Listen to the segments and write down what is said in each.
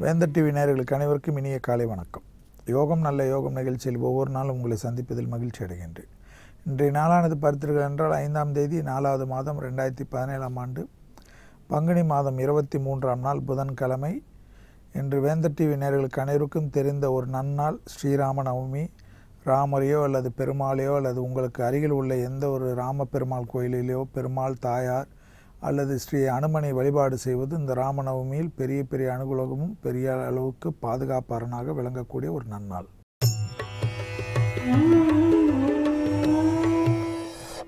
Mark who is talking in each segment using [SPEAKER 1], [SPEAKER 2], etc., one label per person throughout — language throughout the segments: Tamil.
[SPEAKER 1] வேந்தர் டிவி நேயர்களுக்கு அனைவருக்கும் இனிய காலை வணக்கம். யோகம் நல்ல யோகம் நிகழ்ச்சியில் ஒவ்வொரு நாளும் உங்களை சந்திப்பதில் மகிழ்ச்சி அடைகின்றேன். இன்றைய நாளானது பார்த்தீர்கள் என்றால் 5ஆம் தேதி 4வது மாதம் 2017ஆம் ஆண்டு பங்குனி மாதம் 23ஆம் நாள் புதன்கிழமை. இன்று வேந்தர் டிவி நேயர்களுக்கு அனைவருக்கும் தெரிந்த ஒரு நன்னாள் ஸ்ரீராம நவமி. ராமரையோ அல்லது பெருமாளையோ அல்லது உங்களுக்கு அருகில் உள்ள எந்த ஒரு ராம பெருமாள் கோயிலிலேயோ பெருமாள் தாயார் அல்லது ஸ்ரீ அனுமனை வழிபாடு செய்வது இந்த ராமநவமியில் பெரிய பெரிய அனுகூலமும் பெரிய அளவுக்கு பாதுகாப்பாரனாக விளங்கக்கூடிய ஒரு நன்னாள்.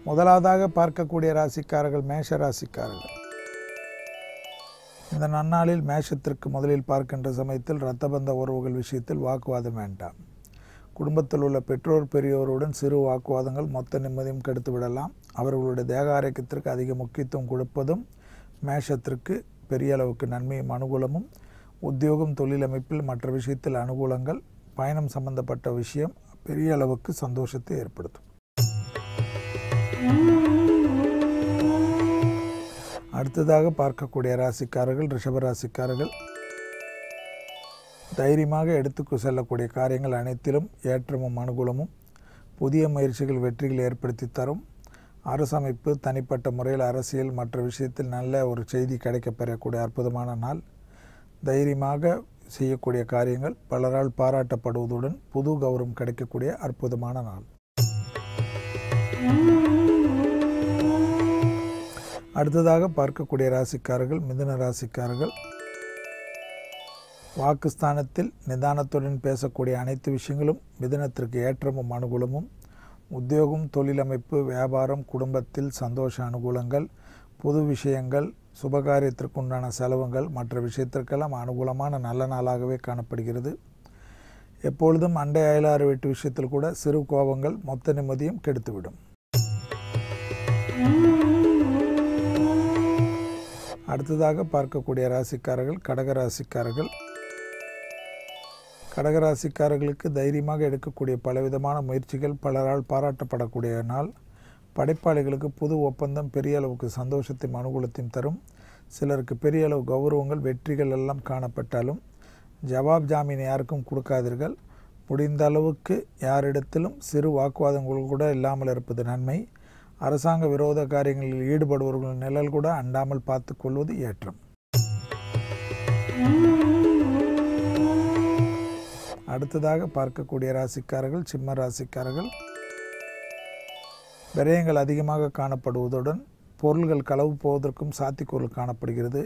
[SPEAKER 1] முதலாவதாக பார்க்கக்கூடிய ராசிக்காரர்கள் மேஷ ராசிக்காரர்கள். இந்த நன்னாளில் மேஷத்திற்கு முதலில் பார்க்கின்ற சமயத்தில் இரத்தபந்த உறவுகள் விஷயத்தில் வாக்குவாதம் வேண்டாம். குடும்பத்தில் உள்ள பெற்றோர் பெரியோருடன் சிறு வாக்குவாதங்கள் மொத்த நிம்மதியும் கெடுத்து விடலாம். அவர்களுடைய தேக ஆரோக்கியத்திற்கு அதிக முக்கியத்துவம் கொடுப்பதும் மேஷத்திற்கு பெரிய அளவுக்கு நன்மையும் அனுகூலமும். உத்தியோகம் தொழில் அமைப்பில் மற்ற விஷயத்தில் அனுகூலங்கள். பயணம் சம்பந்தப்பட்ட விஷயம் பெரிய அளவுக்கு சந்தோஷத்தை ஏற்படுத்தும். அடுத்ததாக பார்க்கக்கூடிய ராசிக்காரர்கள் ரிஷபராசிக்காரர்கள். தைரியமாக எடுத்து செல்லக்கூடிய காரியங்கள் அனைத்திலும் ஏற்றமும் அனுகூலமும். புதிய முயற்சிகள் வெற்றிகள் ஏற்படுத்தி தரும். அரசமைப்பு தனிப்பட்ட முறையில் அரசியல் மற்ற விஷயத்தில் நல்ல ஒரு செய்தி கிடைக்கப்பெறக்கூடிய அற்புதமான நாள். தைரியமாக செய்யக்கூடிய காரியங்கள் பலரால் பாராட்டப்படுவதுடன் புது கௌரவம் கிடைக்கக்கூடிய அற்புதமான நாள். அடுத்ததாக பார்க்கக்கூடிய ராசிக்காரர்கள் மிதுன ராசிக்காரர்கள். வாக்குஸ்தானத்தில் நிதானத்துடன் பேசக்கூடிய அனைத்து விஷயங்களும் மிதுனத்திற்கு ஏற்றமும் அனுகூலமும். உத்தியோகம் தொழிலமைப்பு வியாபாரம் குடும்பத்தில் சந்தோஷ அனுகூலங்கள். புது விஷயங்கள் சுபகாரியத்திற்குண்டான செலவுகள் மற்ற விஷயத்திற்கெல்லாம் அனுகூலமான நல்ல நாளாகவே காணப்படுகிறது. எப்பொழுதும் அண்டை அயலாறு வீட்டு விஷயத்தில் கூட சிறு கோபங்கள் மொத்த நிம்மதியும் கெடுத்துவிடும். அடுத்ததாக பார்க்கக்கூடிய ராசிக்காரர்கள் கடகராசிக்காரர்கள். கடகராசிக்காரர்களுக்கு தைரியமாக எடுக்கக்கூடிய பலவிதமான முயற்சிகள் பலரால் பாராட்டப்படக்கூடிய நாள். படைப்பாளிகளுக்கு புது ஒப்பந்தம் பெரிய அளவுக்கு சந்தோஷத்தையும் அனுகூலத்தையும் தரும். சிலருக்கு பெரிய அளவு கௌரவங்கள் வெற்றிகள் எல்லாம் காணப்பட்டாலும் ஜவாப் ஜாமீன் யாருக்கும் கொடுக்காதீர்கள். முடிந்த அளவுக்கு யாரிடத்திலும் சிறு வாக்குவாதங்கள் கூட இல்லாமல் இருப்பது நன்மை. அரசாங்க விரோத காரியங்களில் ஈடுபடுபவர்கள் நிழல் கூட அண்டாமல் பார்த்து கொள்வது ஏற்றம். அடுத்ததாக பார்க்கக்கூடிய ராசிக்காரர்கள் சிம்ம ராசிக்காரர்கள். விரயங்கள் அதிகமாக காணப்படுவதுடன் பொருள்கள் களவு போவதற்கும் சாத்தியக்கூறல் காணப்படுகிறது.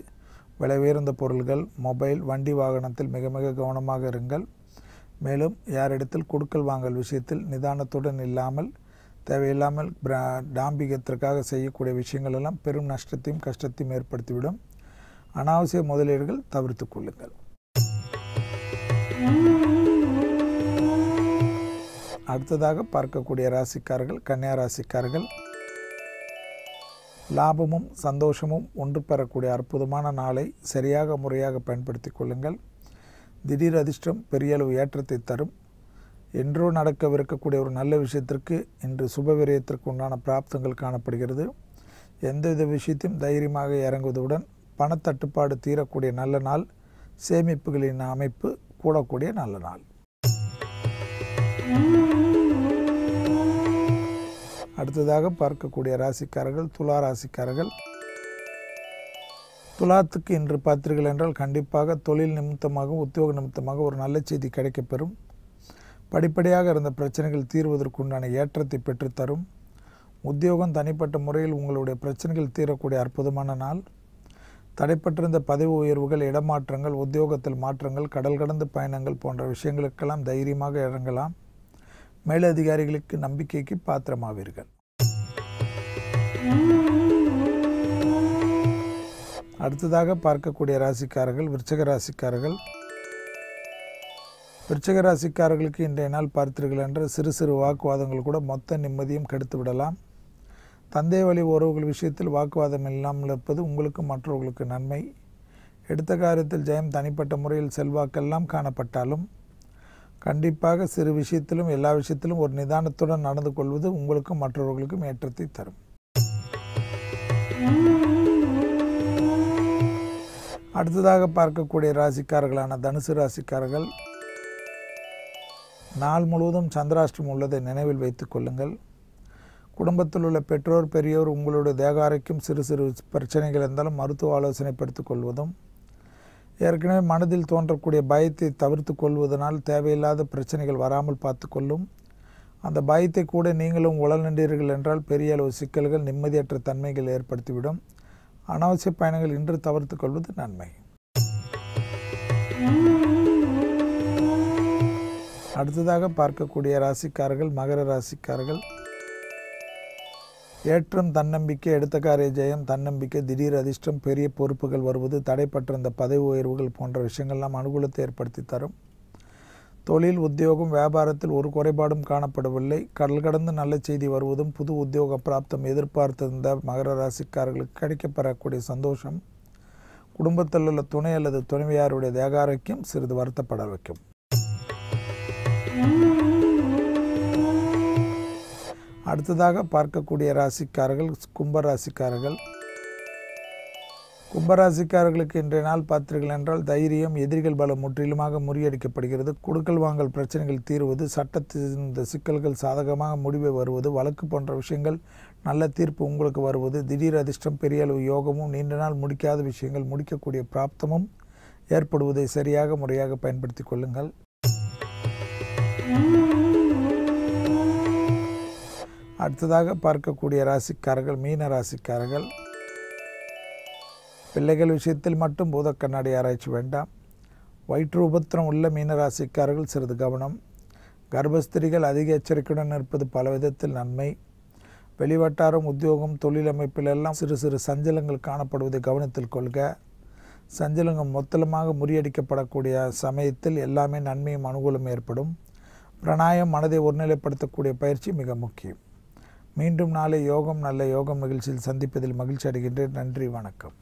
[SPEAKER 1] விலை உயர்ந்த பொருள்கள் மொபைல் வண்டி வாகனத்தில் மிக மிக கவனமாக இருங்கள். மேலும் யாரிடத்தில் கொடுக்கல் வாங்கல் விஷயத்தில் நிதானத்துடன் இல்லாமல் தேவையில்லாமல் டாம்பிகத்திற்காக செய்யக்கூடிய விஷயங்கள் எல்லாம் பெரும் நஷ்டத்தையும் கஷ்டத்தையும் ஏற்படுத்திவிடும். அனாவசிய முதலீடுகள் தவிர்த்து கொள்ளுங்கள். அடுத்ததாக பார்க்கக்கூடிய ராசிக்காரர்கள் கன்னியா ராசிக்காரர்கள். லாபமும் சந்தோஷமும் ஒன்று பெறக்கூடிய அற்புதமான நாளை சரியாக முறையாக பயன்படுத்தி கொள்ளுங்கள். திடீர் அதிர்ஷ்டம் பெரிய அளவு ஏற்றத்தை தரும். என்றோ நடக்கவிருக்கக்கூடிய ஒரு நல்ல விஷயத்திற்கு இன்று சுபவிரயத்திற்கு உண்டான பிராப்தங்கள் காணப்படுகிறது. எந்தவித விஷயத்தையும் தைரியமாக இறங்குவதுடன் பணத்தட்டுப்பாடு தீரக்கூடிய நல்ல நாள். சேமிப்புகளின் அமைப்பு கூடக்கூடிய நல்ல நாள். அடுத்ததாக பார்க்கக்கூடிய ராசிக்காரர்கள் துலா ராசிக்காரர்கள். துலாத்துக்கு இன்று பார்த்தீர்கள் என்றால் கண்டிப்பாக தொழில் நிமித்தமாக உத்தியோக நிமித்தமாக ஒரு நல்ல செய்தி கிடைக்கப்பெறும். படிப்படியாக இருந்த பிரச்சனைகள் தீர்வதற்குண்டான ஏற்றத்தை பெற்றுத்தரும். உத்தியோகம் தனிப்பட்ட முறையில் உங்களுடைய பிரச்சனைகள் தீரக்கூடிய அற்புதமான நாள். தடைப்பட்டிருந்த பதவி உயர்வுகள் இடமாற்றங்கள் உத்தியோகத்தில் மாற்றங்கள் கடல் கடந்த பயணங்கள் போன்ற விஷயங்களுக்கெல்லாம் தைரியமாக இறங்கலாம். மேலதிகாரிகளுக்கு நம்பிக்கைக்கு பாத்திரமாவீர்கள். அடுத்ததாக பார்க்கக்கூடிய ராசிக்காரர்கள் விருச்சிக ராசிக்காரர்கள். விருச்சிக ராசிக்காரர்களுக்கு இன்றைய நாள் பார்த்தீர்கள் என்ற சிறு சிறு வாக்குவாதங்கள் கூட மொத்த நிம்மதியும் கெடுத்து விடலாம். தந்தை வழி உறவுகள் விஷயத்தில் வாக்குவாதம் இல்லாமல் இருப்பது உங்களுக்கு மற்றவர்களுக்கு நன்மை. எடுத்த காரியத்தில் ஜெயம். தனிப்பட்ட முறையில் செல்வாக்கெல்லாம் காணப்பட்டாலும் கண்டிப்பாக சிறு விஷயத்திலும் எல்லா விஷயத்திலும் ஒரு நிதானத்துடன் நடந்து கொள்வது உங்களுக்கும் மற்றவர்களுக்கும் ஏற்றத்தை தரும். அடுத்ததாக பார்க்கக்கூடிய ராசிக்காரர்களான தனுசு ராசிக்காரர்கள். நாள் முழுவதும் சந்திராஷ்டிரம் உள்ளதை நினைவில் வைத்துக் கொள்ளுங்கள். குடும்பத்தில் உள்ள பெற்றோர் பெரியோர் உங்களுடைய தேக ஆரோக்கியம் சிறு சிறு பிரச்சனைகள் இருந்தாலும் மருத்துவ ஆலோசனைப்படுத்திக் கொள்வதும், ஏற்கனவே மனதில் தோன்றக்கூடிய பயத்தை தவிர்த்து கொள்வதனால் தேவையில்லாத பிரச்சனைகள் வராமல் பார்த்து கொள்ளும். அந்த பயத்தை கூட நீங்களும் உழல்நின்றீர்கள் என்றால் பெரிய அளவு சிக்கல்கள் நிம்மதியற்ற தன்மைகள் ஏற்படுத்திவிடும். அனாவசிய பயணங்கள் இன்று தவிர்த்து கொள்வது நன்மை. அடுத்ததாக பார்க்கக்கூடிய ராசிக்காரர்கள் மகர ராசிக்காரர்கள். ஏற்றம், தன்னம்பிக்கை, எடுத்த காரிய ஜெயம், தன்னம்பிக்கை, திடீர் அதிர்ஷ்டம், பெரிய பொறுப்புகள் வருவது, தடைப்பட்ட இந்த பதவி உயர்வுகள் போன்ற விஷயங்கள்லாம் அனுகூலத்தை ஏற்படுத்தி தரும். தொழில், உத்தியோகம், வியாபாரத்தில் ஒரு குறைபாடும் காணப்படவில்லை. கடல் கடந்து நல்ல செய்தி வருவதும் புது உத்தியோக பிராப்தம் எதிர்பார்த்திருந்த மகர ராசிக்காரர்களுக்கு கிடைக்கப்பெறக்கூடிய சந்தோஷம் குடும்பத்தில் உள்ள துணை அல்லது துணைவியாருடைய தேக ஆரோக்கியம் சிறிது வருத்தப்பட வைக்கும். அடுத்ததாக பார்க்கக்கூடிய ராசிக்காரர்கள் கும்பராசிக்காரர்கள். கும்பராசிக்காரர்களுக்கு இன்றைய நாள் பார்த்தீர்கள் என்றால் தைரியம், எதிரிகள் பலம் முற்றிலுமாக முறியடிக்கப்படுகிறது. கொடுக்கல் வாங்கல் பிரச்சனைகள் தீர்வது, சட்டத்தின் சிக்கல்கள் சாதகமாக முடிவை வருவது, வழக்கு போன்ற விஷயங்கள் நல்ல தீர்ப்பு உங்களுக்கு வருவது, திடீர் அதிர்ஷ்டம், பெரிய அளவு யோகமும், நீண்ட நாள் முடிக்காத விஷயங்கள் முடிக்கக்கூடிய பிராப்தமும் ஏற்படுவதை சரியாக முறையாக பயன்படுத்தி கொள்ளுங்கள். அடுத்ததாக பார்க்கக்கூடிய ராசிக்காரர்கள் மீன ராசிக்காரர்கள். பிள்ளைகள் விஷயத்தில் மட்டும் பூத கண்ணாடி ஆராய்ச்சி வேண்டாம். வயிற்று உபத்திரம் உள்ள மீன ராசிக்காரர்கள் சிறிது கவனம். கர்ப்பஸ்திரிகள் அதிக எச்சரிக்கையுடன் இருப்பது பல விதத்தில் நன்மை. வெளிவட்டாரம், உத்தியோகம், தொழில் அமைப்பிலெல்லாம் சிறு சிறு சஞ்சலங்கள் காணப்படுவதை கவனத்தில் கொள்க. சஞ்சலங்கள் மொத்தமாக முறியடிக்கப்படக்கூடிய சமயத்தில் எல்லாமே நன்மையும் அனுகூலம் ஏற்படும். பிராணாயம், மனதை ஒருநிலைப்படுத்தக்கூடிய பயிற்சி மிக முக்கியம். மீண்டும் நாளை யோகம் நல்ல யோகம் நிகழ்ச்சியில் சந்திப்பதில் மகிழ்ச்சி அடைகின்றேன். நன்றி, வணக்கம்.